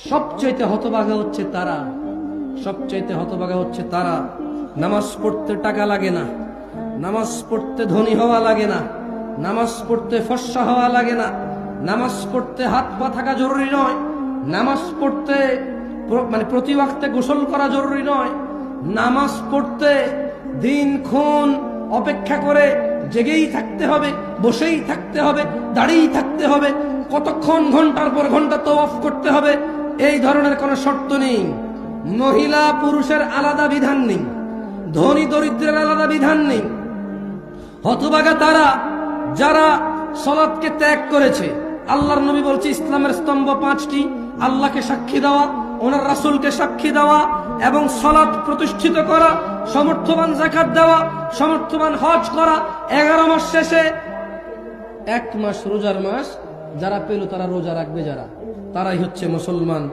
সবচাইতে হতভাগা হচ্ছে তারা, সবচাইতে হতভাগা হচ্ছে তারা নামাজ পড়তে টাকা লাগে না, নামাজ পড়তে ধনী হওয়া লাগে না, নামাজ পড়তে ফর্সা হওয়া লাগে না, নামাজ পড়তে হাত পা থাকা জরুরি নয়, নামাজ পড়তে মানে প্রতি ওয়াক্তে গোসল করা জরুরি নয়, নামাজ পড়তে দিনক্ষণ অপেক্ষা করে জেগেই থাকতে হবে, বসেই থাকতে হবে, দাঁড়িয়েই থাকতে হবে, কতক্ষণ ঘন্টার পর ঘন্টা তওয়াফ করতে হবে, এই ধরনের কোনো শর্ত নেই। মহিলা পুরুষের আলাদা বিধান নেই, ধনী দরিদ্রের আলাদা বিধান নেই। হতভাগা তারা যারা সালাতকে ত্যাগ করেছে। আল্লাহর নবী বলছে ইসলামের স্তম্ভ 5টি: আল্লাহকে সাক্ষী দেওয়া, ওনার রাসূলকে সাক্ষী দেওয়া এবং সালাত প্রতিষ্ঠিত করা, সমর্থবান যাকাত দেওয়া, সমর্থবান হজ করা। 11 মাস শেষে 1 মাস রোজার মাস যারা পেল তারা রোজা রাখবে, যারা তারাই হচ্ছে মুসলমান।